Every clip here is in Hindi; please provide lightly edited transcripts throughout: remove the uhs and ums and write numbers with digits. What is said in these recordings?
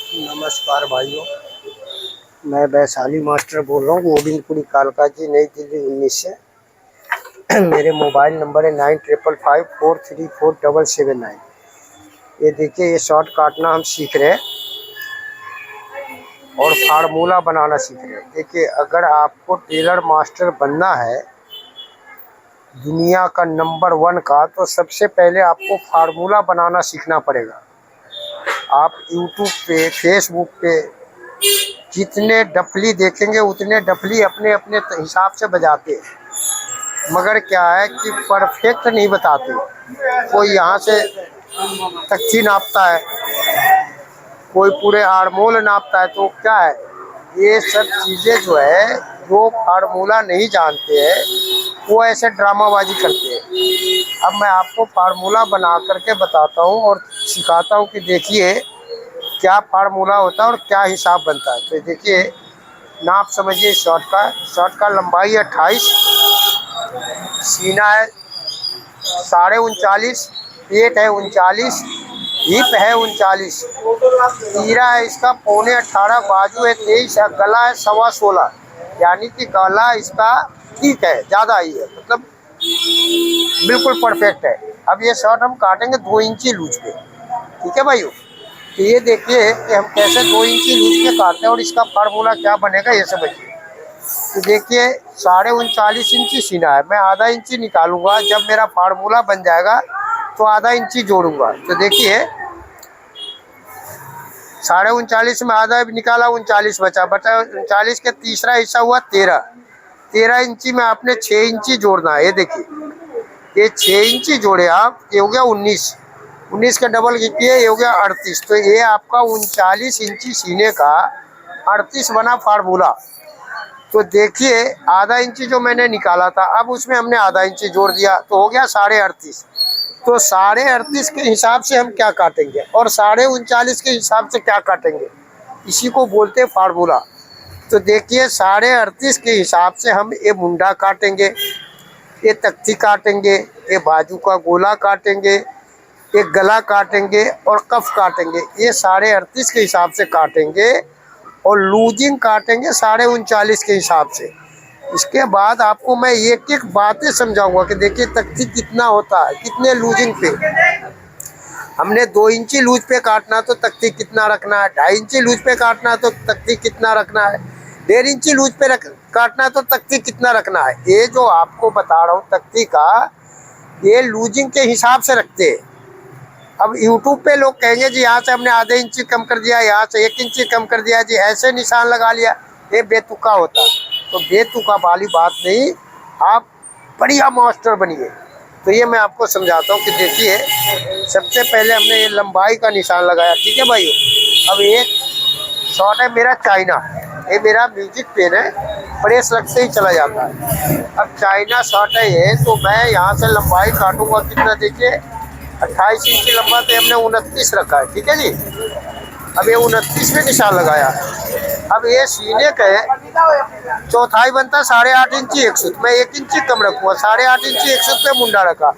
नमस्कार भाइयों, मैं वैशाली मास्टर बोल रहा हूँ, गोविंदपुरी कालका जी, नई दिल्ली 19 से। मेरे मोबाइल नंबर है 9555434779। ये देखिए, ये शॉर्ट काटना हम सीख रहे हैं और फार्मूला बनाना सीख रहे हैं। देखिए, अगर आपको टेलर मास्टर बनना है दुनिया का नंबर 1 का, तो सबसे पहले आपको फार्मूला बनाना सीखना पड़ेगा। आप यूट्यूब पे, फेसबुक पे जितने डफली देखेंगे उतने डफली अपने अपने हिसाब से बजाते हैं, मगर क्या है कि परफेक्ट नहीं बताते। कोई यहाँ से तख्ती नापता है, कोई पूरे आड़मोल नापता है। तो क्या है, ये सब चीज़ें जो है, जो फार्मूला नहीं जानते हैं वो ऐसे ड्रामाबाजी करते हैं। अब मैं आपको फार्मूला बना करके बताता हूँ और सिखाता हूँ कि देखिए क्या फार्मूला होता है और क्या हिसाब बनता है। तो देखिए, नाप समझिए। शॉर्ट का लंबाई है 28, सीना है 39.5, पेट है 39, हिप है 39, तीरा है इसका 18.25, बाजू है 23, गला है 16.25, यानी कि गला इसका ठीक है, ज़्यादा ही है, मतलब बिल्कुल परफेक्ट है। अब ये शॉर्ट हम काटेंगे 2 इंची लूज पे, ठीक है भाइयों। तो ये देखिए कि हम कैसे 2 इंची लूज पे काटते हैं और इसका फार्मूला क्या बनेगा, ये समझिए। तो देखिए, 39.5 इंची सीना है, मैं आधा इंची निकालूंगा। जब मेरा फार्मूला बन जाएगा तो आधा इंची जोड़ूंगा। तो देखिए, 39.5 में आधा निकाला, 39 बचा 39 के तीसरा हिस्सा हुआ 13 इंची में आपने 6 इंची जोड़ना है। ये देखिए, ये 6 इंची जोड़े आप, ये हो गया 19 का डबल कीजिए, ये हो गया 38। तो ये आपका 39 इंची सीने का 38 बना फार्मूला। तो देखिए, आधा इंची जो मैंने निकाला था, अब उसमें हमने आधा इंची जोड़ दिया, तो हो गया 38.5। तो 38.5 के हिसाब से हम क्या काटेंगे और 39.5 के हिसाब से क्या काटेंगे, इसी को बोलते हैं फार्मूला। तो देखिए, 38.5 के हिसाब से हम ये मुंडा काटेंगे, ये तख्ती काटेंगे, ये बाजू का गोला काटेंगे, एक गला काटेंगे और कफ काटेंगे। ये 38.5 के हिसाब से काटेंगे और लूजिंग काटेंगे 39.5 के हिसाब से। इसके बाद आपको मैं एक एक बातें समझाऊंगा कि देखिए तख्ती कितना होता है, कितने लूजिंग पे। हमने 2 इंची लूज पे काटना तो तख्ती कितना रखना है, 2.5 इंची लूज पे काटना तो तख्ती कितना रखना है, 1.5 इंची लूज पे काटना तो तख्ती कितना रखना है। ये जो आपको बता रहा हूँ तख्ती का, ये लूजिंग के हिसाब से रखते हैं। अब YouTube पे लोग कहेंगे जी यहाँ से हमने आधे इंची कम कर दिया, यहाँ से 1 इंची कम कर दिया, जी ऐसे निशान लगा लिया, ये बेतुका होता है। तो बेतुका वाली बात नहीं, आप बढ़िया मास्टर बनिए। तो ये मैं आपको समझाता हूँ कि देखिए, सबसे पहले हमने ये लंबाई का निशान लगाया, ठीक है भाई। अब एक शॉट है मेरा चाइना, ये मेरा म्यूजिक पेन है, प्रेस लगते ही चला जाता है। अब चाइना शॉट है ये, तो मैं यहाँ से लंबाई काटूंगा कितना, देखिए 28 इंची लंबा, तो हमने 29 रखा है, ठीक है जी। अब ये 29 में निशान लगाया। अब ये सीने के चौथाई बनता 8.5 इंची 1 सूत, मैं 1 इंची कम रखूँगा, 8.5 इंची 1 सूत पे मुंडा रखा।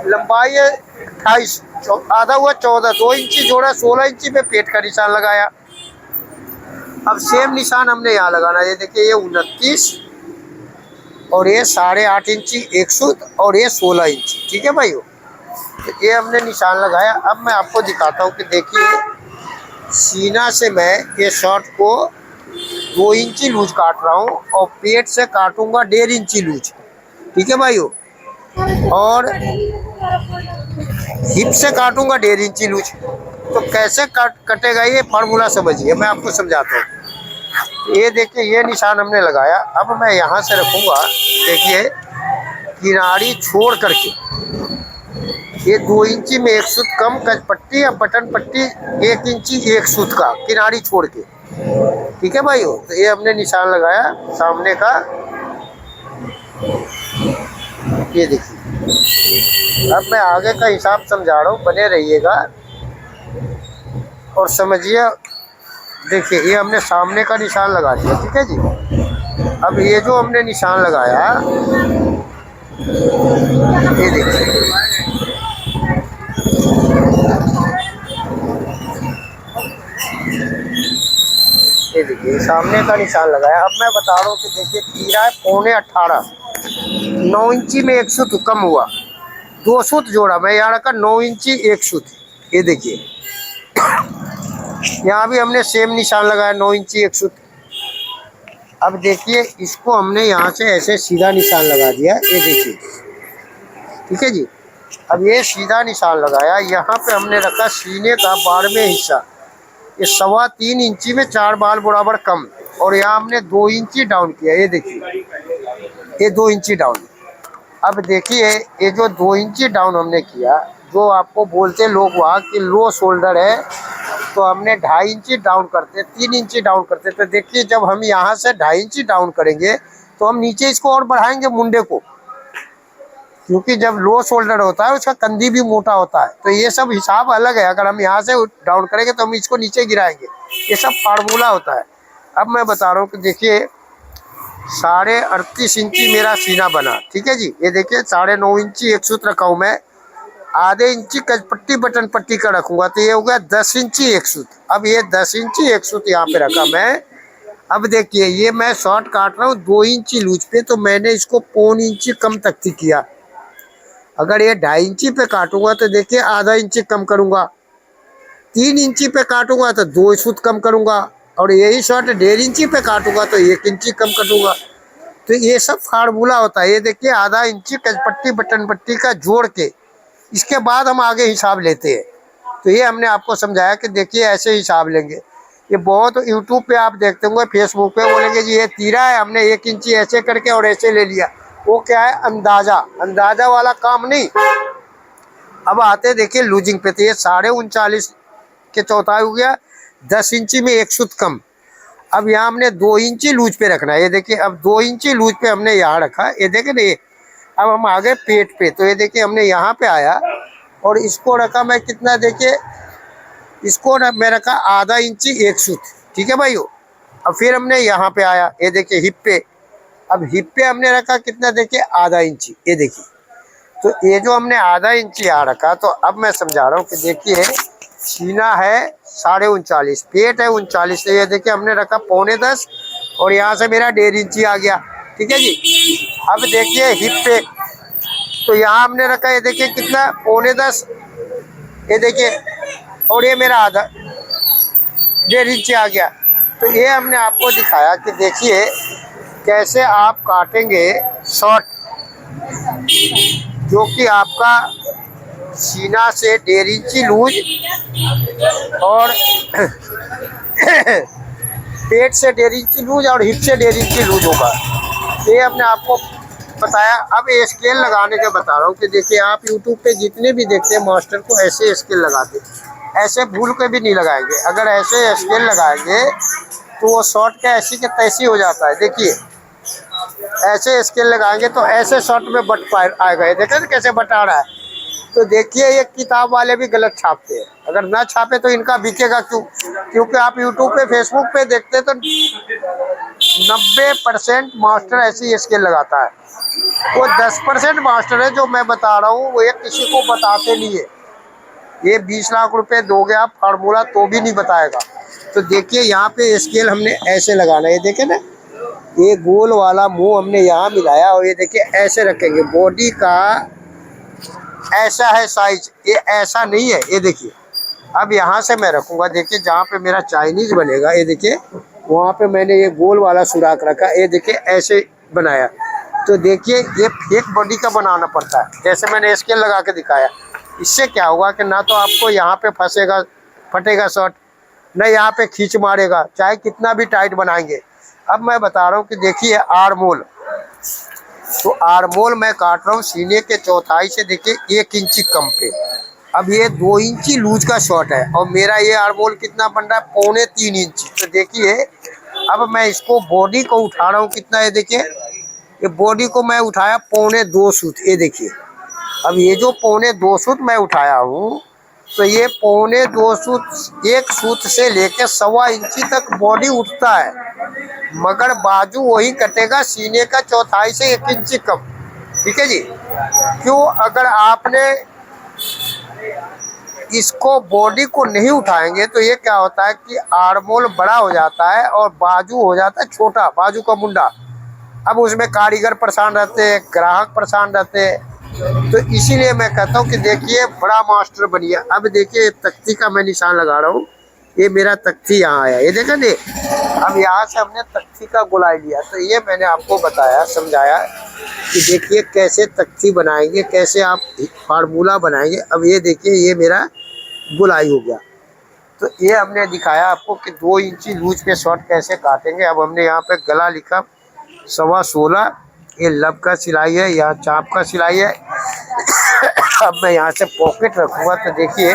लंबाई है 28, आधा हुआ 14, 2 इंची जोड़ा, 16 इंची पे पेट का निशान लगाया। अब सेम निशान हमने यहाँ लगाना है। ये देखिए, ये 29 और ये 8.5 इंची 1 सूत और ये 16 इंची, ठीक है भाइयों। तो ये हमने निशान लगाया। अब मैं आपको दिखाता हूँ कि देखिए, सीना से मैं ये शॉर्ट को 2 इंची लूज काट रहा हूँ और पेट से काटूंगा 1.5 इंची लूज, ठीक है भाइयों। और हिप से काटूंगा 1.5 इंची लूज। तो कैसे कटेगा ये फार्मूला समझिए, मैं आपको समझाता हूँ। ये देखिए, ये निशान हमने लगाया। अब मैं यहाँ से रखूँगा, देखिए किनारी छोड़ करके, ये 2 इंची में 1 सूत कम कच पट्टी या बटन पट्टी 1 इंची 1 सूत का किनारी छोड़ के, ठीक है भाइयों। तो ये हमने निशान लगाया सामने का, ये देखिए। अब मैं आगे का हिसाब समझा रहा हूँ, बने रहिएगा और समझिए। देखिए, ये हमने सामने का निशान लगा दिया, ठीक है जी। अब ये जो हमने निशान लगाया, ये देखिए, ये देखिए सामने का निशान लगाया। अब मैं बता रहा हूँ कि देखिए तीरा है 18.5, 9 इंची में एक सूत कम हुआ, 2 सूत जोड़ा मैं यहाँ रखा 9 इंची एक सूत। ये देखिए यहाँ भी हमने सेम निशान लगाया 9 इंची एक सूत। अब देखिए इसको हमने यहाँ से ऐसे सीधा निशान लगा दिया, ये देखिए ठीक है जी। अब ये सीधा निशान लगाया, यहाँ पे हमने रखा सीने का 12वां हिस्सा, ये 3.25 इंची में 4 बाल बराबर कम, और यहाँ हमने 2 इंची डाउन किया। ये देखिए ये 2 इंची डाउन। अब देखिए ये जो 2 इंची डाउन हमने किया, जो आपको बोलते लोग वहाँ कि लो शोल्डर है, तो हमने 2.5 इंची डाउन करते, 3 इंची डाउन करते। तो देखिए जब हम यहाँ से 2.5 इंची डाउन करेंगे तो हम नीचे इसको और बढ़ाएंगे मुंडे को, क्योंकि जब लो शोल्डर होता है उसका कंधी भी मोटा होता है। तो ये सब हिसाब अलग है। अगर हम यहाँ से डाउन करेंगे तो हम इसको नीचे गिराएंगे, ये सब फार्मूला होता है। अब मैं बता रहा हूँ कि देखिए 38.5 इंची मेरा सीना बना, ठीक है जी। ये देखिए 9.5 इंची एक सूत रखा हूँ मैं, आधे इंची कजपट्टी बटन पट्टी का रखूंगा, तो ये हो गया 10 इंची एक सूत। अब ये 10 इंची एक सूत यहाँ पे रखा मैं। अब देखिए ये मैं शॉर्ट काट रहा हूँ 2 इंची लूज पे, तो मैंने इसको 1.25 इंची कम तक किया। अगर ये 2.5 इंची पे काटूंगा तो देखिए आधा इंची कम करूंगा, 3 इंची पे काटूंगा तो 2 सूत कम करूंगा, और यही शॉर्ट 1.5 इंची पे काटूंगा तो 1 इंची कम कटूंगा। तो ये सब फार्मूला होता है। ये देखिए आधा इंची कजपट्टी बटन पट्टी का जोड़ के इसके बाद हम आगे हिसाब लेते हैं। तो ये हमने आपको समझाया कि देखिए ऐसे हिसाब लेंगे। ये बहुत यूट्यूब पे आप देखते होंगे, फेसबुक पे बोलेंगे जी ये तीरा है, हमने 1 इंची ऐसे करके और ऐसे ले लिया। वो क्या है, अंदाजा वाला काम नहीं। अब आते देखिए लूजिंग पे, तो ये 39.5 के चौथाई हो गया, 10 इंची में एक सूत कम। अब यहाँ हमने 2 इंची लूज पे रखना है। ये देखिए अब 2 इंची लूज पे हमने यहाँ रखा, ये देखे ना। ये अब हम आ गए पेट पे, तो ये देखिए हमने यहाँ पे आया और इसको रखा मैं कितना, देखिए इसको मैं रखा आधा इंची एक सूत, ठीक है भाइयों। अब फिर हमने यहाँ पे आया, ये देखिए हिप पे, अब हिप पे हमने रखा कितना, देखिए आधा इंची। ये देखिए तो ये जो हमने आधा इंची यहाँ रखा, तो अब मैं समझा रहा हूँ कि देखिए सीना है 39.5, पेट है 39, तो ये देखिए हमने रखा 9.25 और यहाँ से मेरा 1.5 इंची आ गया, ठीक है जी। अब देखिए हिप पे, तो यहाँ हमने रखा, ये देखिए कितना 9.25, ये देखिए, और ये मेरा आधा 1.5 इंची आ गया। तो ये हमने आपको दिखाया कि देखिए कैसे आप काटेंगे शॉर्ट, जो कि आपका सीना से 1.5 इंची लूज और पेट से 1.5 इंची लूज और हिप से 1.5 इंची लूज होगा। ये हमने आपको बताया। अब ये स्केल लगाने के बता रहा हूँ कि देखिए आप YouTube पे जितने भी देखते हैं मास्टर को ऐसे स्केल लगाते, ऐसे भूल के भी नहीं लगाएंगे। अगर ऐसे स्केल लगाएंगे तो वो शॉर्ट का ऐसी के तैसी हो जाता है। देखिए ऐसे स्केल लगाएंगे तो ऐसे शॉर्ट में बट आएगा। देखें तो कैसे बट आ रहा है। तो देखिए ये किताब वाले भी गलत छापते हैं, अगर ना छापे तो इनका बिकेगा क्यों? क्योंकि आप यूट्यूब पे फेसबुक पे देखते तो 90% मास्टर ऐसी स्केल लगाता है। वो 10% मास्टर है जो मैं बता रहा हूँ, वो ये किसी को बताते नहीं है। ये 20 लाख रुपए दोगे आप फार्मूला तो भी नहीं बताएगा। तो देखिए यहाँ पे स्केल हमने ऐसे लगाना है, ये देखे ना, ये गोल वाला मुंह हमने यहाँ मिलाया और ये देखिए ऐसे रखेंगे। बॉडी का ऐसा है साइज, ये ऐसा नहीं है। ये देखिए अब यहाँ से मैं रखूँगा, देखिए जहाँ पे मेरा चाइनीज बनेगा, ये देखिए वहाँ पे मैंने ये गोल वाला सुराख रखा, ये देखिए ऐसे बनाया। तो देखिए ये फेक बॉडी का बनाना पड़ता है, जैसे मैंने स्केल लगा के दिखाया। इससे क्या होगा कि ना तो आपको यहाँ पे फंसेगा, फटेगा शॉर्ट, न यहाँ पे खींच मारेगा, चाहे कितना भी टाइट बनाएंगे। अब मैं बता रहा हूँ कि देखिए आर्मोल, तो आर्मोल मैं काट रहा हूँ सीने के चौथाई से देखिए 1 इंची कम पे। अब ये 2 इंची लूज का शॉर्ट है और मेरा ये आर्मोल कितना बन रहा है, 3.25 इंची। तो देखिए अब मैं इसको बॉडी को उठा रहा हूँ कितना, ये देखिए ये बॉडी को मैं उठाया 2.25 सूत। ये देखिए अब ये जो 2.25 सूत मैं उठाया हूँ, तो ये 2.25 सूत, एक सूत से लेकर 1.25 इंची तक बॉडी उठता है, मगर बाजू वही कटेगा सीने का चौथाई से 1 इंची कम, ठीक है जी। क्यों? अगर आपने इसको बॉडी को नहीं उठाएंगे तो ये क्या होता है कि आर्मोल बड़ा हो जाता है और बाजू हो जाता है छोटा, बाजू का मुंडा। अब उसमें कारीगर परेशान रहते हैं, ग्राहक परेशान रहते हैं। तो इसीलिए मैं कहता हूँ कि देखिए बड़ा मास्टर बनिए। अब देखिए तख्ती का मैं निशान लगा रहा हूँ, ये मेरा तख्ती यहाँ आया, ये देखा ने। अब यहाँ से हमने तख्ती का गोलाई लिया। तो ये मैंने आपको बताया, समझाया कि देखिए कैसे तख्ती बनाएंगे, कैसे आप फार्मूला बनाएंगे। अब ये देखिए ये मेरा गोलाई हो गया। तो ये हमने दिखाया आपको कि 2 इंची लूज पे शॉर्ट कैसे काटेंगे। अब हमने यहाँ पे गला लिखा 16.25, ये लब का सिलाई है, यहाँ चाप का सिलाई है। अब मैं यहाँ से पॉकेट रखूँगा तो देखिए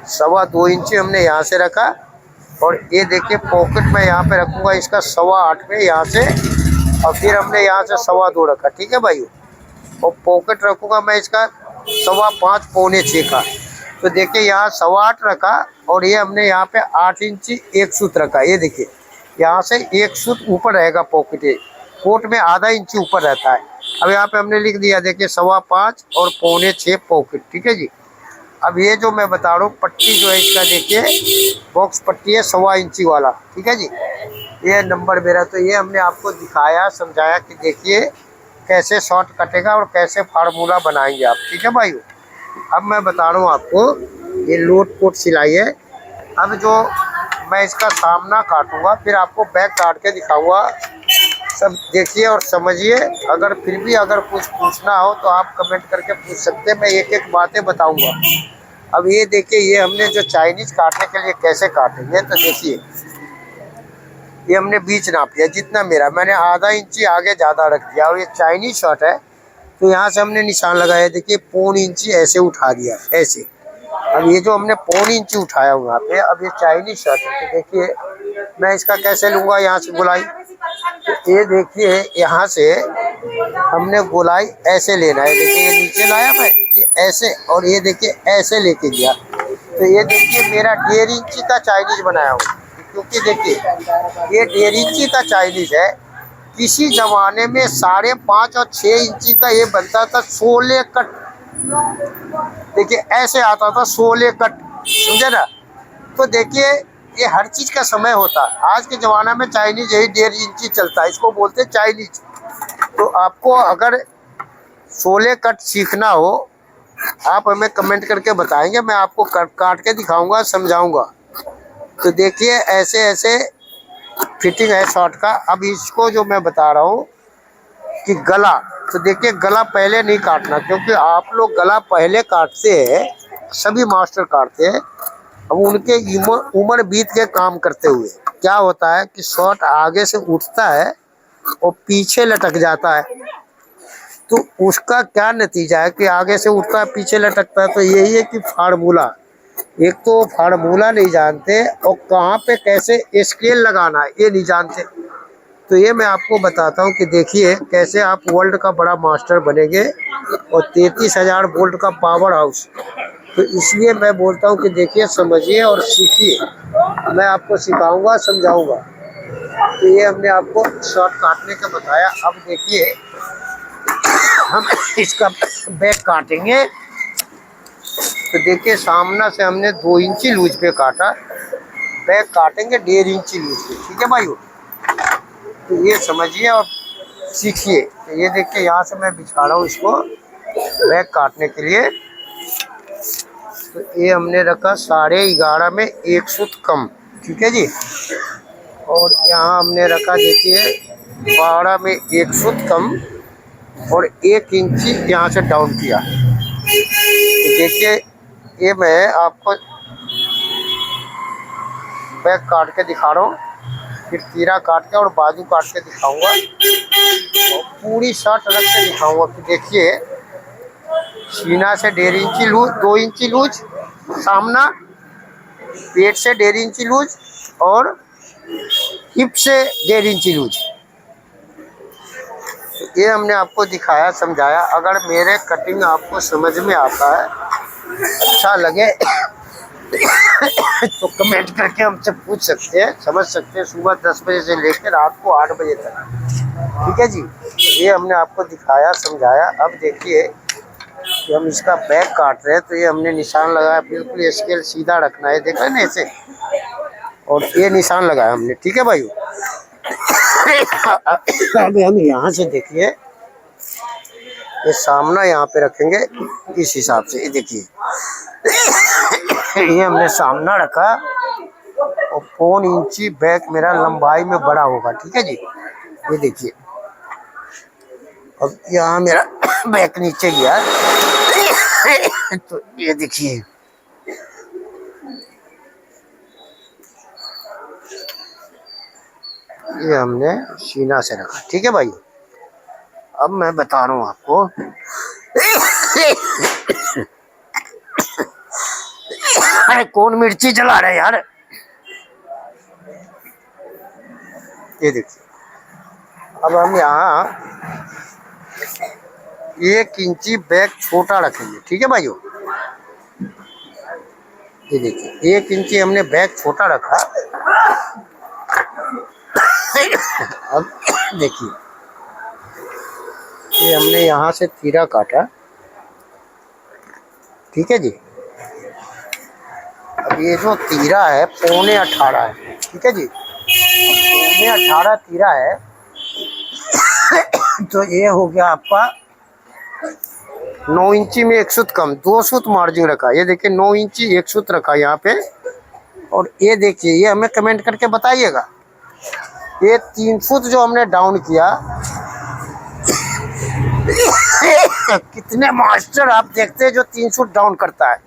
2.25 इंची हमने यहाँ से रखा, और ये देखिए पॉकेट मैं यहाँ पे रखूँगा इसका 8.25 पे यहाँ से, और फिर हमने यहाँ से 2.25 रखा, ठीक है भाई। और पॉकेट रखूँगा मैं इसका 5.25 पौने 6 का। तो देखिए यहाँ 8.25 रखा, और ये हमने यहाँ पे 8 इंची एक सूत रखा। ये देखिए यहाँ से एक सूत ऊपर रहेगा पॉकेट, कोट में आधा इंची ऊपर रहता है। अब यहाँ पे हमने लिख दिया देखिए 5.25 और पौने 6 पॉकेट, ठीक है जी। अब ये जो मैं बता रहा हूँ पट्टी जो है इसका देखिए बॉक्स पट्टी है 1.25 इंची वाला, ठीक है जी। ये नंबर मेरा। तो ये हमने आपको दिखाया, समझाया कि देखिए कैसे शॉर्ट कटेगा और कैसे फार्मूला बनाएंगे आप, ठीक है भाई। अब मैं बता रहा हूँ आपको, ये लोट पोट सिलाई है। अब जो मैं इसका सामना काटूंगा, फिर आपको बैक काट के दिखाऊंगा। सब देखिए और समझिए। अगर फिर भी अगर कुछ पूछना हो तो आप कमेंट करके पूछ सकते हैं, मैं एक एक बातें बताऊंगा। अब ये देखिए ये हमने जो चाइनीज काटने के लिए कैसे काटेंगे, तो देखिए ये हमने बीच नाप लिया जितना मेरा, मैंने आधा इंची आगे ज़्यादा रख दिया। और ये चाइनीज शर्ट है तो यहाँ से हमने निशान लगाया, देखिए 1.25 इंची ऐसे उठा दिया, ऐसे। अब ये जो हमने 1.25 इंची उठाया वहाँ पे, अब ये चाइनीज शर्ट है तो देखिए मैं इसका कैसे लूँगा यहाँ से गोलाई। तो ये देखिए यहाँ से हमने गोलाई ऐसे लेना है, देखिए ये नीचे लाया मैं, ये ऐसे, और ये देखिए ऐसे लेके गया। तो ये देखिए मेरा 1.5 इंची का चाइनीज बनाया हूँ, क्योंकि देखिए ये 1.5 इंची का चाइनीज है। किसी जमाने में 5.5 और 6 इंची का ये बनता था 16 कट, देखिए ऐसे आता था 16 कट, समझे ना। तो देखिए ये हर चीज़ का समय होता है। आज के ज़माना में चाइनीज यही 1.5 इंची चलता है, इसको बोलते हैं चाइनीज। तो आपको अगर 16 कट सीखना हो, आप हमें कमेंट करके बताएंगे, मैं आपको काट के दिखाऊंगा, समझाऊंगा। तो देखिए ऐसे ऐसे फिटिंग है शॉर्ट का। अब इसको जो मैं बता रहा हूँ कि गला, तो देखिए गला पहले नहीं काटना, क्योंकि आप लोग गला पहले काटते हैं, सभी मास्टर काटते हैं। अब उनके उम्र बीत के काम करते हुए क्या होता है कि शॉर्ट आगे से उठता है और पीछे लटक जाता है। तो उसका क्या नतीजा है कि आगे से उठता है पीछे लटकता है। तो यही है कि फार्मूला, एक तो फार्मूला नहीं जानते, और कहाँ पे कैसे स्केल लगाना है ये नहीं जानते। तो ये मैं आपको बताता हूँ कि देखिए कैसे आप वर्ल्ड का बड़ा मास्टर बनेंगे, और 33,000 वोल्ट का पावर हाउस। तो इसलिए मैं बोलता हूँ कि देखिए समझिए और सीखिए, मैं आपको सिखाऊंगा, समझाऊंगा। तो ये हमने आपको शॉर्ट काटने का बताया। अब देखिए हम इसका बैक काटेंगे। तो देखिए सामना से हमने 2 इंची लूज पे काटा, बैक काटेंगे 1.5 इंची लूज पे, ठीक है भाई। तो ये समझिए और सीखिए। तो ये देखिए यहाँ से मैं बिछा रहा हूँ इसको बैक काटने के लिए। तो ये हमने रखा 11.5 में 1 सूत कम, ठीक है जी। और यहाँ हमने रखा देखिए 12 में 1 सूत कम, और 1 इंची यहाँ से डाउन किया। तो देखिए ये मैं आपको बैक काट के दिखा रहा हूँ, फिर तीरा काट के और बाजू काट के दिखाऊंगा, और पूरी शर्ट रख के दिखाऊंगा कि देखिए सीना से 1.5 इंची लूज, 2 इंची लूज सामना, पेट से 1.5 इंची लूज, और हिप से 1.5 इंची लूज। तो ये हमने आपको दिखाया, समझाया। अगर मेरे कटिंग आपको समझ में आता है, अच्छा लगे तो कमेंट करके हमसे पूछ सकते हैं, समझ सकते हैं। सुबह 10 बजे से लेकर रात को 8 बजे तक, ठीक है जी। ये हमने आपको दिखाया, समझाया। अब देखिए कि हम इसका बैक काट रहे हैं तो ये हमने निशान लगाया, बिल्कुल स्केल सीधा रखना है, देख रहे हैं ना ऐसे, और ये निशान लगाया हमने, ठीक है भाई। अभी हम यहाँ से देखिए ये सामना यहाँ पे रखेंगे इस हिसाब से, ये देखिए ये हमने सामना रखा और 4 इंची बैक मेरा लंबाई में बड़ा होगा, ठीक है जी। ये देखिए अब यहाँ मेरा बैक नीचे गया तो ये देखिए ये हमने सीना से रखा, ठीक है भाई। अब मैं बता रहा हूँ आपको अरे कौन मिर्ची जला रहे यार। ये देखिए अब हम यहाँ 1 इंची बैक छोटा रखेंगे, ठीक है भाइयों। ये देखिए 1 इंची हमने बैक छोटा रखा। अब देखिए ये हमने यहाँ से तीरा काटा, ठीक है जी। अब ये जो तीरा है 18.25 है, ठीक है जी, 18.25 तीरा है। तो ये हो गया आपका 9 इंची में 1 सूत कम, 2 सूत मार्जिन रखा। ये देखिए 9 इंची 1 सूत रखा यहाँ पे। और ये देखिए ये हमें कमेंट करके बताइएगा, ये 3 सूत जो हमने डाउन किया कितने मास्टर आप देखते हैं जो 3 सूत डाउन करता है।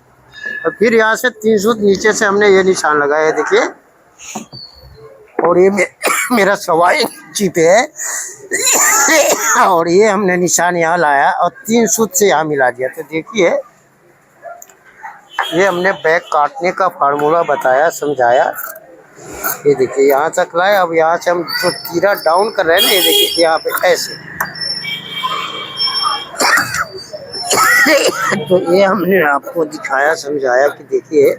और फिर यहाँ से 3 सूत नीचे से हमने ये निशान लगाया, देखिए। और ये मेरा 1.25 इंची पे है और ये हमने निशान यहाँ लाया और 3 सूत से यहाँ मिला दिया। तो देखिए ये हमने बैक काटने का फार्मूला बताया, समझाया। ये देखिए यहाँ तक लाए। अब यहाँ से हम जो तीरा डाउन कर रहे हैं ना, ये देखिए यहाँ पे ऐसे तो ये हमने आपको दिखाया, समझाया कि देखिए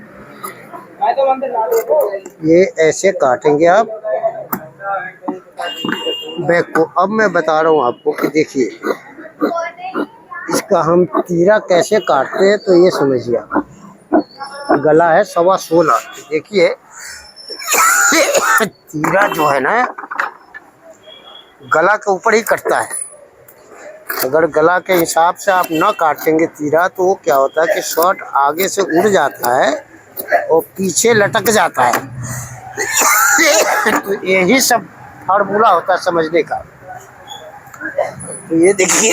ये ऐसे काटेंगे आप बैक को। अब मैं बता रहा हूँ आपको कि देखिए इसका हम तीरा कैसे काटते हैं, तो ये समझिए आप। गला है 16.25, देखिए तीरा जो है ना गला के ऊपर ही कटता है। अगर गला के हिसाब से आप न काटेंगे तीरा तो वो क्या होता है कि शर्ट आगे से उड़ जाता है और पीछे लटक जाता है। तो यही सब फार्मूला होता है समझने का। तो ये देखिए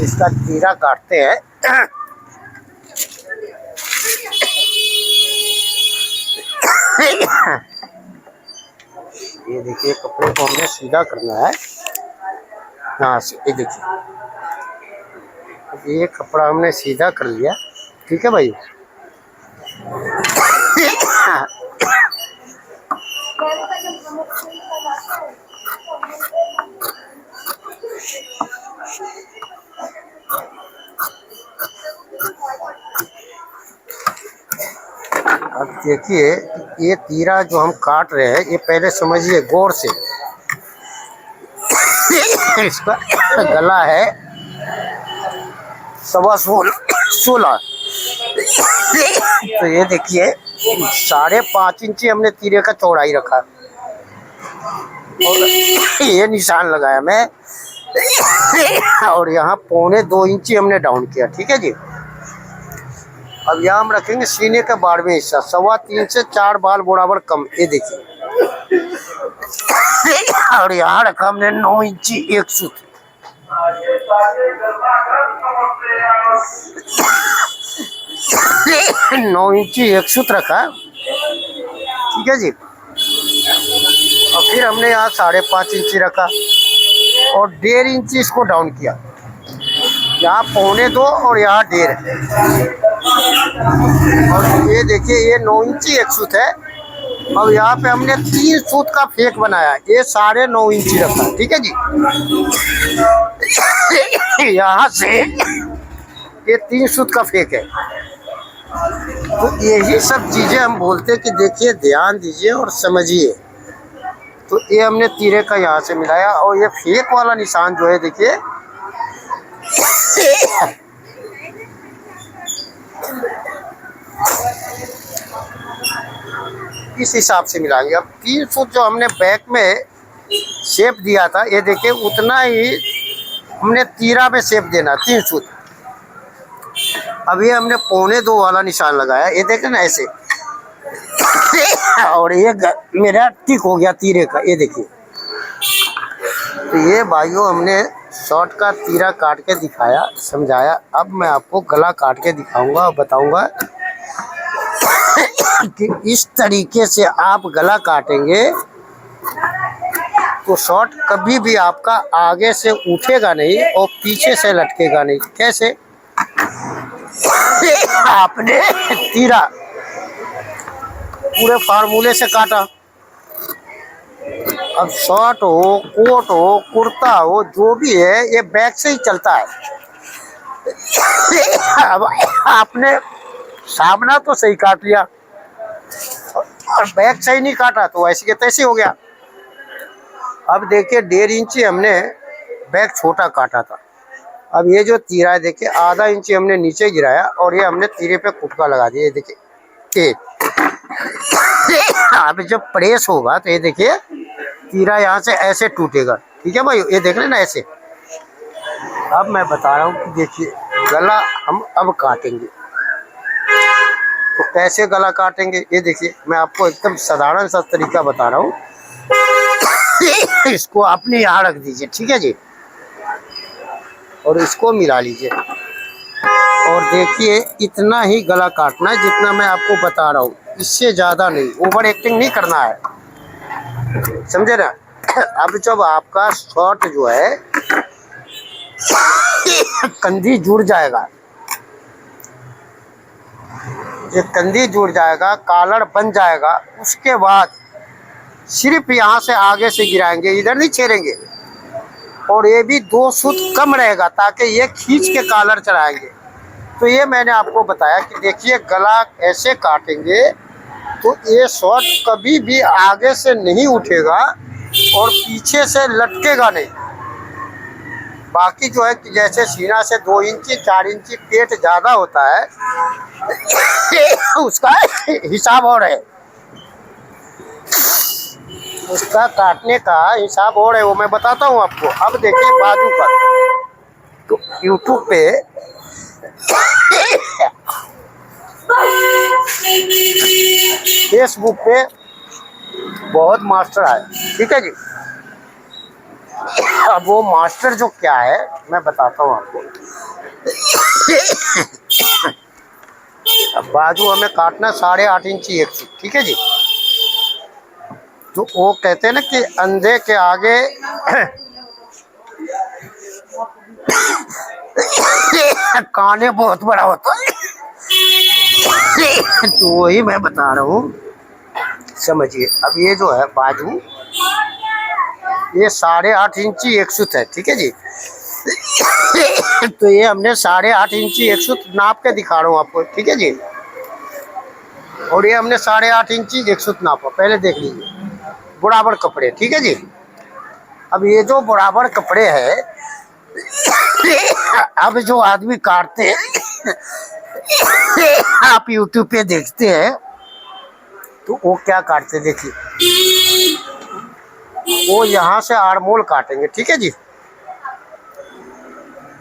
इसका तीरा काटते हैं। ये देखिए कपड़े को हमने सीधा करना है यहाँ से। ये देखिए ये कपड़ा हमने सीधा कर लिया, ठीक है भाई। अब देखिए ये तीरा जो हम काट रहे हैं, ये पहले समझिए गौर से। इसका गला है 16.25। तो ये देखिए 5.5 इंची हमने तीरे का चौड़ाई रखा और ये निशान लगाया मैं। और यहाँ 1.25 इंची हमने डाउन किया, ठीक है जी। अब यहाँ हम रखेंगे सीने का 12वां हिस्सा, 3.25 से 4 बाल बराबर कम। ये देखिए और यहाँ रखा हमने 9 इंची 1 सूत। नौ इंची 1 सूत रखा, ठीक है जी। और फिर हमने यहाँ 5.5 इंची रखा और 1.5 इंची इसको डाउन किया। यहाँ 1.25 और यहाँ 1.5। और ये देखिए ये 9 इंची 1 सूत है। अब यहाँ पे हमने 3 सूत का फेक बनाया, ये 9.5 इंची रखा, ठीक है जी। यहाँ से ये 3 सूत का फेक है। तो यही सब चीजें हम बोलते हैं कि देखिए ध्यान दीजिए और समझिए। तो ये हमने तीरे का यहाँ से मिलाया, और ये फेक वाला निशान जो है देखिए इस हिसाब से मिलाएंगे। अब 3 सूत जो हमने बैक में शेप दिया था, ये देखिए उतना ही हमने तीरा में शेप देना 3 सूत। अब ये हमने 1.25 वाला निशान लगाया, ये देखें ना ऐसे और ये मेरा टिक हो गया तीरे का, ये देखिए। तो ये भाइयों हमने शॉर्ट का तीरा काट के दिखाया, समझाया। अब मैं आपको गला काट के दिखाऊंगा और बताऊंगा कि इस तरीके से आप गला काटेंगे तो शॉर्ट कभी भी आपका आगे से उठेगा नहीं और पीछे से लटकेगा नहीं। कैसे? आपने तीरा पूरे फार्मूले से काटा। अब शॉर्ट हो, कोट हो, कुर्ता हो, जो भी है ये बैक से ही चलता है। अब आपने सामना तो सही काट लिया और बैक सही नहीं काटा तो ऐसे के तैसे हो गया। अब देखिए 1.5 इंची हमने बैक छोटा काटा था। अब ये जो तीरा है देखिए आधा इंची हमने नीचे गिराया और ये हमने तीरे पे कुटका लगा दिया। ये देखिए अब जब प्रेस होगा तो ये देखिए तीरा यहाँ से ऐसे टूटेगा। ठीक है भाई, ये देख लेना ऐसे। अब मैं बता रहा हूँ कि देखिए गला हम अब काटेंगे तो कैसे गला काटेंगे, ये देखिए मैं आपको एकदम साधारण सा तरीका बता रहा हूँ। इसको अपने यहाँ रख दीजिए, ठीक है जी, और इसको मिला लीजिए और देखिए इतना ही गला काटना है जितना मैं आपको बता रहा हूँ, इससे ज़्यादा नहीं। ओवर एक्टिंग नहीं करना है, समझे ना। अब जब आपका शॉर्ट जो है कंधी जुड़ जाएगा, ये कंधी जुड़ जाएगा, कॉलर बन जाएगा, उसके बाद सिर्फ यहाँ से आगे से गिराएंगे, इधर नहीं छेड़ेंगे। और ये भी 2 सूत कम रहेगा ताकि ये खींच के कॉलर चढ़ाएंगे। तो ये मैंने आपको बताया कि देखिए गला ऐसे काटेंगे तो ये शॉर्ट कभी भी आगे से नहीं उठेगा और पीछे से लटकेगा नहीं। बाकी जो है कि जैसे सीना से 2 इंची 4 इंची पेट ज़्यादा होता है उसका हिसाब और है, उसका काटने का हिसाब और है, वो मैं बताता हूँ आपको। अब देखिए बाजू का तो यूट्यूब पे फेसबुक पे बहुत मास्टर आए, ठीक है जी। अब वो मास्टर जो क्या है मैं बताता हूँ आपको। अब बाजू हमें काटना 8.5 इंची 1 सूत, ठीक है जी। तो वो कहते हैं ना कि अंधे के आगे काने बहुत बड़ा होता है। तो वही मैं बता रहा हूँ, समझिए। अब ये जो है बाजू ये 8.5 इंची 1 सूत है, ठीक है जी। तो ये हमने 8.5 इंची 1 सूत नाप के दिखा रहा हूँ आपको, ठीक है जी। और ये हमने 8.5 इंची 1 सूत नापा, पहले देख लीजिए बराबर कपड़े, ठीक है जी। अब ये जो बराबर कपड़े हैं अब जो आदमी काटते हैं आप यूट्यूब पे देखते हैं तो वो क्या काटते देखिए, वो यहाँ से आर्मोल काटेंगे, ठीक है जी।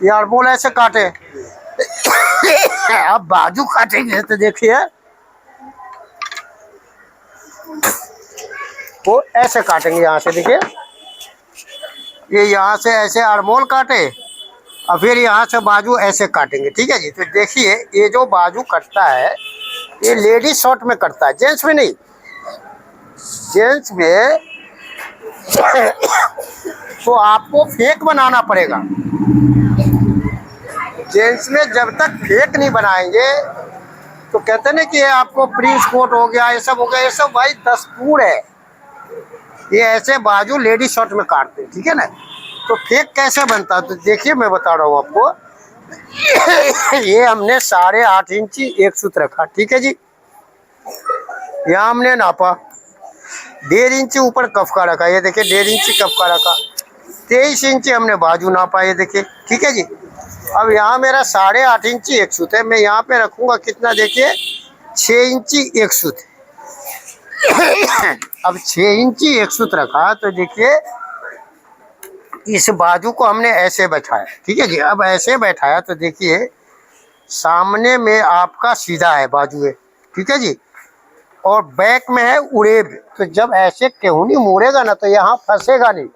ये आर्मोल ऐसे काटे। अब बाजू काटेंगे तो देखिए वो ऐसे काटेंगे, यहाँ से देखिए ये यहाँ से ऐसे आर्मोल काटे और फिर यहाँ से बाजू ऐसे काटेंगे, ठीक है जी। तो देखिए ये जो बाजू कटता है ये लेडीज शॉर्ट में कटता है, जेंट्स में नहीं। जेंट्स में तो आपको फेक बनाना पड़ेगा। जेंट्स में जब तक फेक नहीं बनाएंगे तो कहते ना कि ये आपको प्रिंस कोट हो गया, ये सब हो गया, ये सब भाई दस्तूर है। ये ऐसे बाजू लेडीज शॉर्ट में काटते हैं, ठीक है ना। तो फेक कैसे बनता है तो देखिए मैं बता रहा हूँ आपको। ये हमने 8.5 इंची 1 सूत रखा, ठीक है जी। यहाँ हमने नापा 1.5 इंच ऊपर कफ का रखा, ये देखिए 1.5 इंच कफ का रखा। 23 इंच हमने बाजू नापा, ये देखिए, ठीक है जी। अब यहाँ मेरा 8.5 इंच एक सूत है, मैं यहाँ पे रखूंगा कितना, देखिए 6 इंची एक सूत। अब 6 इंची एक सूत रखा तो देखिए इस बाजू को हमने ऐसे बैठाया, ठीक है जी। अब ऐसे बैठाया तो देखिए सामने में आपका सीधा है बाजू है, ठीक है जी, और बैक में है उड़ेब। तो जब ऐसे केहूनी मोड़ेगा ना तो यहाँ फंसेगा नहीं।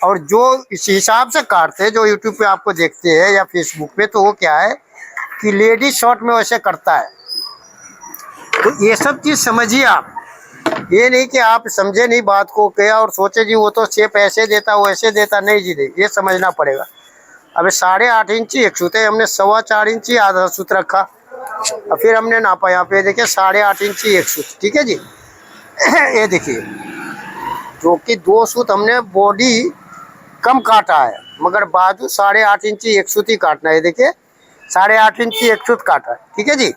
और जो इस हिसाब से काटते हैं, जो यूट्यूब पे आपको देखते हैं या फेसबुक पे, तो वो क्या है कि लेडीज शॉर्ट में वैसे करता है। तो ये सब चीज़ समझिए आप, ये नहीं कि आप समझे नहीं बात को क्या और सोचे जी वो तो शेप ऐसे देता वो ऐसे देता, नहीं जी नहीं, ये समझना पड़ेगा। अब 8.5 इंची एक सूत है, हमने 4.25 इंची आधा सूत रखा, और फिर हमने नापा यहाँ पे देखिए 8.5 इंची एक सूत, ठीक है जी। ये देखिए जो कि 2 सूत हमने बॉडी कम काटा है, मगर बाजू 8.5 इंची एक सूत ही काटना है, देखिए 8.5 इंची एक सूत काटा है, ठीक है जी।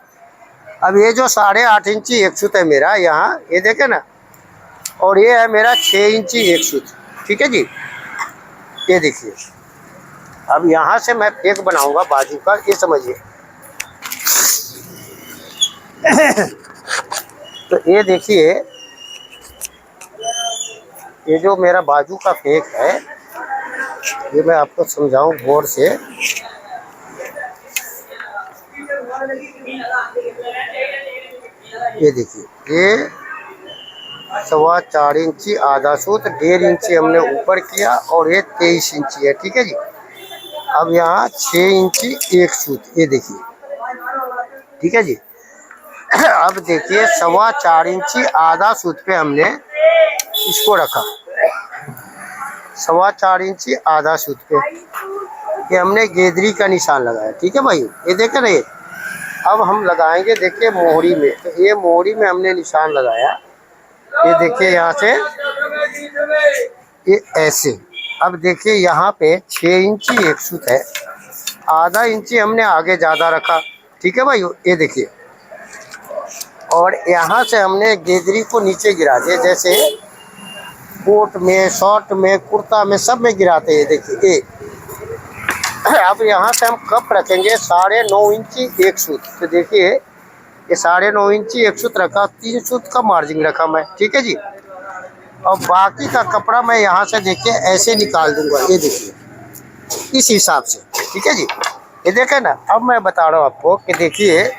अब ये जो 8.5 इंची एक सूत है मेरा यहाँ, ये देखे ना, और ये है मेरा 6 इंची एक सूत, ठीक है जी। ये देखिए अब यहाँ से मैं फेक बनाऊंगा बाजू का, ये समझिए। तो ये देखिए ये जो मेरा बाजू का फेक है, ये मैं आपको समझाऊं गौर से। ये देखिए ये 4.25 इंची आधा सूत, 1.5 इंची हमने ऊपर किया, और ये 23 इंची है, ठीक है जी। अब यहाँ 6 इंची एक सूत, ये देखिए, ठीक है जी। अब देखिए 4.25 इंची आधा सूत पे हमने इसको रखा, 4.25 इंची आधा सूत पे ये हमने गेदरी का निशान लगाया, ठीक है भाई, ये देखे ना। ये अब हम लगाएंगे देखिए मोहरी में, तो ये मोहरी में हमने निशान लगाया, ये देखिए यहाँ से ये ऐसे। अब देखिए यहाँ पे 6 इंची एक सूत है, आधा इंची हमने आगे ज़्यादा रखा, ठीक है भाई, ये देखिए। और यहाँ से हमने गेदरी को नीचे गिरा दिया, जैसे कोट में, शॉर्ट में, कुर्ता में, सब में गिराते हैं, देखिए ये। अब यहाँ से हम कप रखेंगे 9.5 इंची एक सूत, तो देखिए ये 9.5 इंची एक सूत रखा, 3 सूत का मार्जिन रखा मैं, ठीक है जी। और बाकी का कपड़ा मैं यहाँ से देखिए ऐसे निकाल दूंगा, ये देखिए इस हिसाब से, ठीक है जी। ये देखे ना। अब मैं बता रहा हूँ आपको कि देखिए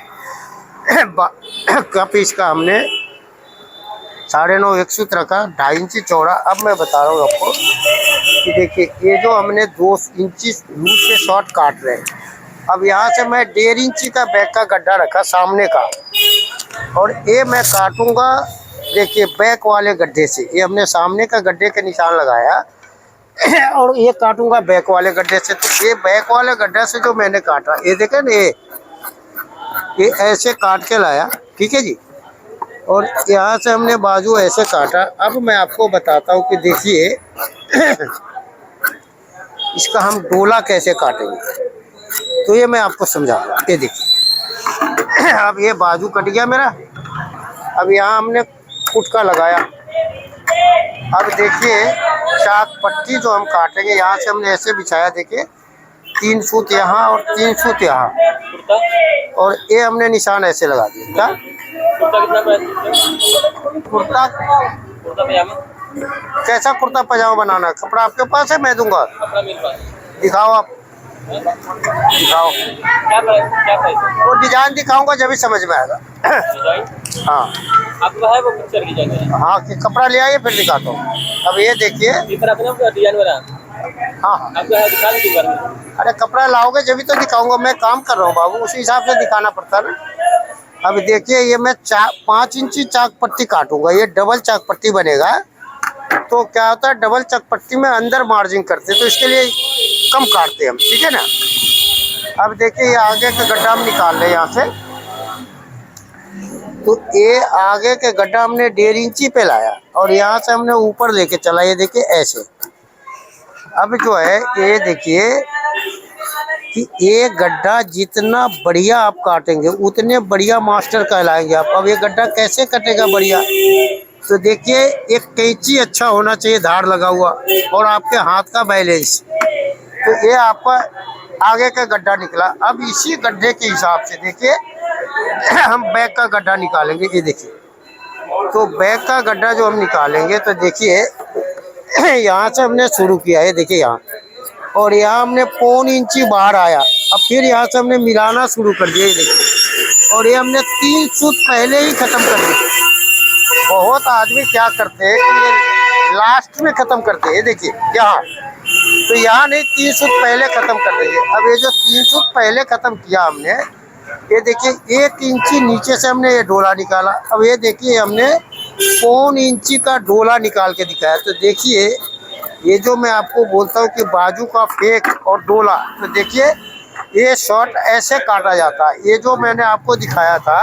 कप इसका हमने 9.5 एक सूत रखा, 2.5 इंची चौड़ा। अब मैं बता रहा हूँ आपको कि देखिए ये जो हमने 2 इंची लूज से शॉर्ट काट रहे हैं, अब यहाँ से मैं 1.5 इंची का बैक का गड्ढा रखा सामने का, और ये मैं काटूंगा देखिए बैक वाले गड्ढे से। ये हमने सामने का गड्ढे के निशान लगाया और ये काटूंगा बैक वाले गड्ढे से। तो ये बैक वाले गड्ढे से जो मैंने काटा, ये देखे ना, ये ऐसे काट के लाया, ठीक है जी। और यहाँ से हमने बाजू ऐसे काटा। अब मैं आपको बताता हूँ कि देखिए इसका हम डोला कैसे काटेंगे, तो ये मैं आपको समझा रहा हूँ। ये देखिए अब ये बाजू कट गया मेरा। अब यहाँ हमने कुटका लगाया। अब देखिए चाक पट्टी जो हम काटेंगे, यहाँ से हमने ऐसे बिछाया, देखिए 3 सूत यहाँ और 3 सूत यहाँ, और ये हमने निशान ऐसे लगा दिया। क्या कुर्ता पजामा, कैसा कुर्ता पजामा बनाना? कपड़ा आपके पास है, मैं दूंगा। दिखाओ, आप दिखाओ। वो डिजाइन दिखाऊंगा जब भी समझ में आएगा। हाँ आपका है वो पिक्चर डिजाइन है। हाँ कि कपड़ा ले आइए फिर दिखाता हूँ। अब ये देखिए डिजाइन बना। हाँ आपका है, दिखा दीजिए। अरे कपड़ा लाओगे जब भी तो दिखाऊंगा, मैं काम कर रहा हूँ बाबू, उसी हिसाब से दिखाना पड़ता है ना। अब देखिए ये मैं 5 इंची चाक पट्टी काटूंगा, ये डबल चाक पट्टी बनेगा। तो क्या होता है, डबल चाक पट्टी में अंदर मार्जिन करते हैं, तो इसके लिए कम काटते हैं हम, ठीक है ना। अब देखिए ये आगे का गड्ढा हम निकाल रहे हैं यहाँ से। तो ये आगे के गड्ढा हमने 1.5 इंची पे लाया और यहाँ से हमने ऊपर लेके चला, ये देखिए ऐसे। अब जो है ये देखिए कि ये गड्ढा जितना बढ़िया आप काटेंगे उतने बढ़िया मास्टर कहलाएंगे आप। अब ये गड्ढा कैसे कटेगा बढ़िया, तो देखिए एक कैंची अच्छा होना चाहिए, धार लगा हुआ, और आपके हाथ का बैलेंस। तो ये आपका आगे का गड्ढा निकला। अब इसी गड्ढे के हिसाब से देखिए हम बैक का गड्ढा निकालेंगे। ये देखिए, तो बैक का गड्ढा जो हम निकालेंगे तो देखिए यहाँ से हमने शुरू किया है, देखिए यहाँ, और यहाँ हमने 1.25 इंची बाहर आया। अब फिर यहाँ से हमने मिलाना शुरू कर दिया, ये देखिए, और ये हमने 3 सूत पहले ही खत्म कर दिए। बहुत आदमी क्या करते हैं कि ये लास्ट में खत्म करते हैं। देखिए यहाँ, तो यहाँ नहीं, 3 सूत पहले खत्म कर देंगे। अब ये जो 3 सूत पहले खत्म किया हमने, ये देखिए 1 इंची नीचे से हमने ये डोला निकाला। अब ये देखिए हमने 1.25 इंची का डोला निकाल के दिखाया। तो देखिए ये जो मैं आपको बोलता हूँ कि बाजू का फेक और डोला, तो देखिए ये शॉर्ट ऐसे काटा जाता है। ये जो मैंने आपको दिखाया था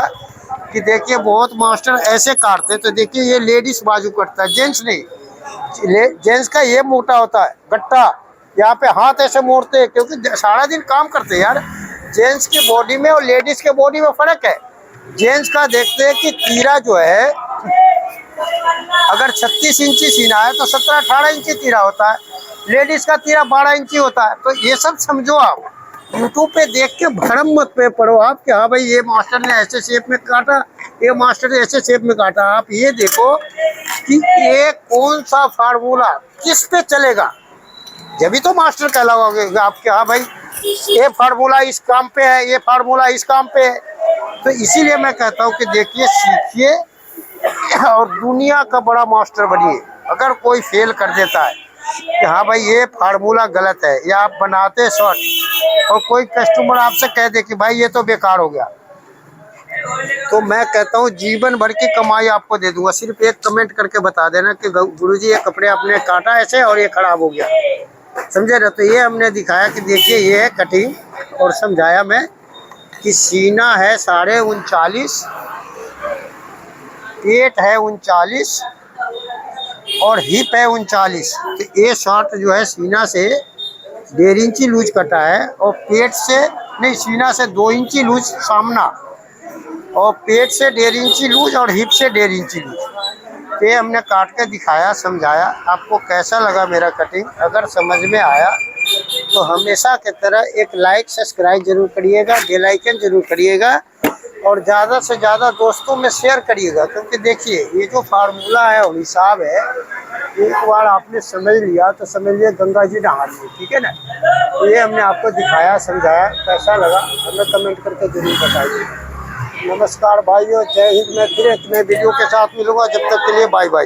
कि देखिए बहुत मास्टर ऐसे काटते, तो देखिए ये लेडीज बाजू कटता है, जेंट्स नहीं। जेंट्स का ये मोटा होता है गट्टा, यहाँ पे हाथ ऐसे मोड़ते हैं, क्योंकि सारा दिन काम करते हैं यार। जेंट्स की बॉडी में और लेडीज के बॉडी में फर्क है। जेंट्स का देखते हैं कि तीरा जो है, अगर 36 इंची सीना है तो 17-18 इंची तीरा होता है। लेडीज का तीरा 12 इंची होता है। तो ये सब समझो आप, यूट्यूब पे देख के भरम मत पे पढ़ो आप कि हाँ भाई ये मास्टर ने ऐसे शेप में काटा, ये मास्टर ने ऐसे शेप में काटा। आप ये देखो कि ये कौन सा फार्मूला किस पे चलेगा, जब भी तो मास्टर कहलाओगे आप कि हाँ भाई ये फार्मूला इस काम पे है, ये फार्मूला इस काम पे है। तो इसीलिए मैं कहता हूँ कि देखिए, सीखिए और दुनिया का बड़ा मास्टर बनिए। अगर कोई फेल कर देता है कि हाँ भाई ये फार्मूला गलत है, या आप बनाते शॉर्ट और कोई कस्टमर आपसे कह दे कि भाई ये तो बेकार हो गया, तो मैं कहता हूँ जीवन भर की कमाई आपको दे दूंगा। सिर्फ एक कमेंट करके बता देना कि गुरुजी ये कपड़े आपने काटा ऐसे और ये खराब हो गया, समझे ना। तो ये हमने दिखाया कि देखिए ये है कटिंग, और समझाया मैं कि सीना है 39.5, पेट है 39 और हिप है 39। तो ये शॉर्ट जो है सीना से 1.5 इंची लूज कटा है, और पेट से नहीं, सीना से 2 इंची लूज सामना, और पेट से 1.5 इंची लूज, और हिप से 1.5 इंची लूज। ये हमने काट के दिखाया, समझाया। आपको कैसा लगा मेरा कटिंग? अगर समझ में आया तो हमेशा की तरह एक लाइक सब्सक्राइब जरूर करिएगा, बेल आइकन जरूर करिएगा, और ज़्यादा से ज़्यादा दोस्तों में शेयर करिएगा। क्योंकि देखिए ये जो फार्मूला है और हिसाब है, एक बार आपने समझ लिया तो समझ लिया गंगा जी नहा लिए, ठीक है ना। तो ये हमने आपको दिखाया, समझाया। कैसा लगा हमें कमेंट करके जरूर बताइए। नमस्कार भाइयों, जय हिंद। मैं फिर एक नए वीडियो के साथ मिलूंगा, जब तक के लिए बाय बाय।